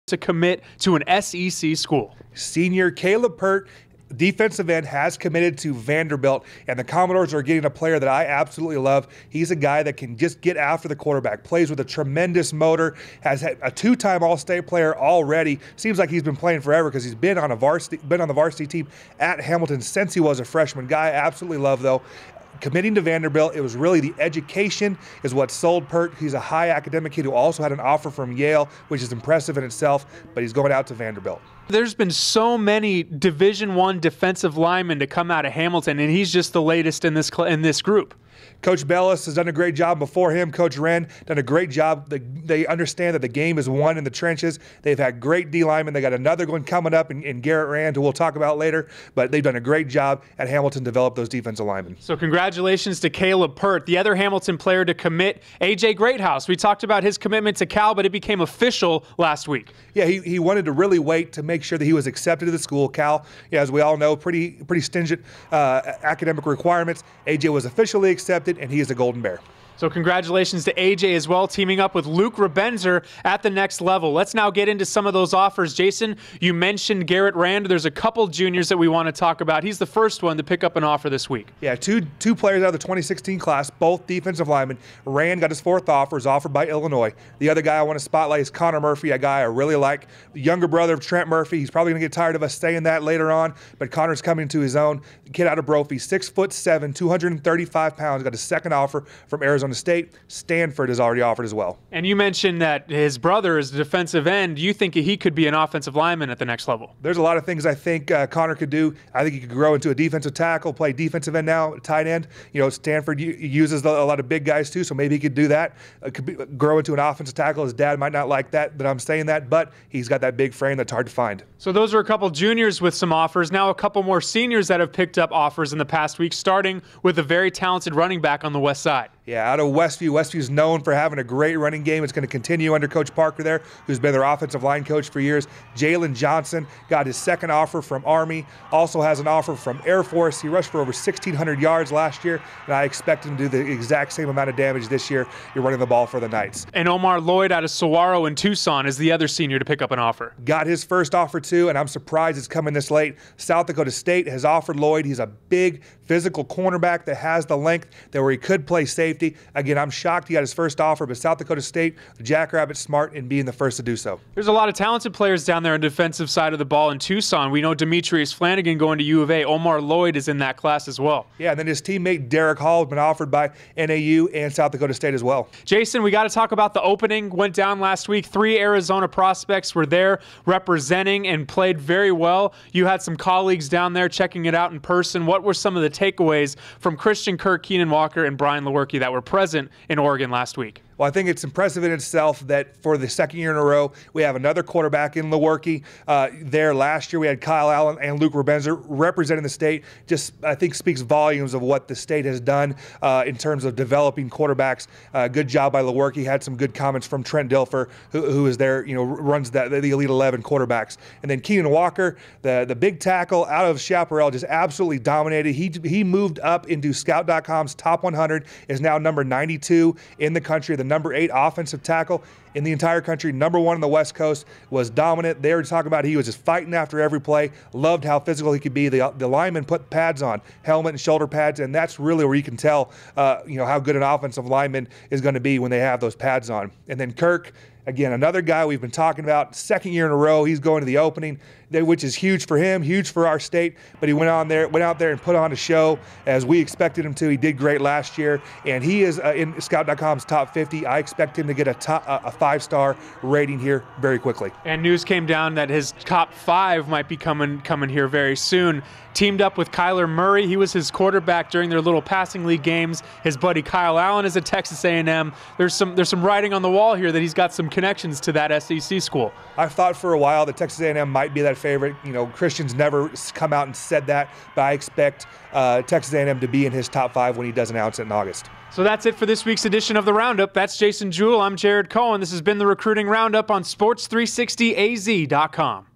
to commit to an SEC school. Senior Caleb Pert, defensive end, has committed to Vanderbilt, and the Commodores are getting a player that I absolutely love. He's a guy that can just get after the quarterback, plays with a tremendous motor, has had a two-time All-State player already. Seems like he's been playing forever because he's been on the varsity team at Hamilton since he was a freshman. Guy I absolutely love, though. Committing to Vanderbilt, it was really the education is what sold Pert. He's a high academic kid who also had an offer from Yale, which is impressive in itself, but he's going out to Vanderbilt. There's been so many Division I defensive linemen to come out of Hamilton, and he's just the latest in this group. Coach Bellis has done a great job before him. Coach Wren done a great job. They understand that the game is won in the trenches. They've had great D linemen. They got another one coming up in Garrett Rand, who we'll talk about later. But they've done a great job at Hamilton to develop those defensive linemen. So congratulations to Caleb Pert, the other Hamilton player to commit, A.J. Greathouse. We talked about his commitment to Cal, but it became official last week. Yeah, he wanted to really wait to make sure that he was accepted to the school. Cal, as we all know, pretty stringent academic requirements. A.J. was officially accepted, and he is a Golden Bear. So congratulations to AJ as well, teaming up with Luke Rebenzer at the next level. Let's now get into some of those offers. Jason, you mentioned Garrett Rand. There's a couple juniors that we want to talk about. He's the first one to pick up an offer this week. Yeah, two players out of the 2016 class, both defensive linemen. Rand got his fourth offer, is offered by Illinois. The other guy I want to spotlight is Connor Murphy, a guy I really like, the younger brother of Trent Murphy. He's probably going to get tired of us saying that later on, but Connor's coming to his own. The kid out of Brophy, 6'7", 235 pounds, got a second offer from Arizona State. Stanford has already offered as well. And you mentioned that his brother is a defensive end. You think he could be an offensive lineman at the next level? There's a lot of things I think Connor could do. I think he could grow into a defensive tackle, play defensive end now, tight end. Stanford uses a lot of big guys too, so maybe he could do that. Grow into an offensive tackle. His dad might not like that, but I'm saying that, but he's got that big frame that's hard to find. So those are a couple juniors with some offers. Now a couple more seniors that have picked up offers in the past week, starting with a very talented running back on the west side. Yeah, out of Westview. Westview's known for having a great running game. It's going to continue under Coach Parker there, who's been their offensive line coach for years. Jalen Johnson got his second offer from Army, also has an offer from Air Force. He rushed for over 1,600 yards last year, and I expect him to do the exact same amount of damage this year. You're running the ball for the Knights. And Omar Lloyd out of Saguaro in Tucson is the other senior to pick up an offer. Got his first offer too, and I'm surprised it's coming this late. South Dakota State has offered Lloyd. He's a big physical cornerback that has the length that where he could play safety. Again, I'm shocked he got his first offer, but South Dakota State, the Jackrabbits, smart in being the first to do so. There's a lot of talented players down there on the defensive side of the ball in Tucson. We know Demetrius Flanagan going to U of A. Omar Lloyd is in that class as well. Yeah, and then his teammate Derek Hall has been offered by NAU and South Dakota State as well. Jason, we got to talk about the opening. Went down last week. 3 Arizona prospects were there representing and played very well. You had some colleagues down there checking it out in person. What were some of the takeaways from Christian Kirk, Keenan Walker, and Brian Lewerke that were present in Oregon last week? Well, I think it's impressive in itself that for the second year in a row, we have another quarterback in Lewerke. There last year, we had Kyle Allen and Luke Rebenzer representing the state. Just, I think, speaks volumes of what the state has done in terms of developing quarterbacks. Good job by Lewerke. Had some good comments from Trent Dilfer, who is there, runs the Elite 11 quarterbacks. And then Keenan Walker, the big tackle out of Chaparral, just absolutely dominated. He moved up into Scout.com's top 100, is now number 92 in the country, the number 8 offensive tackle in the entire country, number 1 on the West Coast, was dominant. They were talking about he was just fighting after every play, loved how physical he could be. The linemen put pads on, helmet and shoulder pads, and that's really where you can tell how good an offensive lineman is going to be when they have those pads on. And then Kirk, again, another guy we've been talking about, second year in a row, he's going to the opening, which is huge for him, huge for our state. But he went out there and put on a show as we expected him to. He did great last year, and he is in Scout.com's top 50. I expect him to get a 5-star rating here very quickly. And news came down that his top 5 might be coming here very soon. Teamed up with Kyler Murray. He was his quarterback during their little passing league games. His buddy Kyle Allen is at Texas A&M. There's some writing on the wall here that he's got some connections to that SEC school. I've thought for a while that Texas A&M might be that favorite. Christian's never come out and said that, but I expect Texas A&M to be in his top 5 when he does announce it in August. So that's it for this week's edition of the Roundup. That's Jason Jewell. I'm Jared Cohen. This has been the Recruiting Roundup on Sports360AZ.com.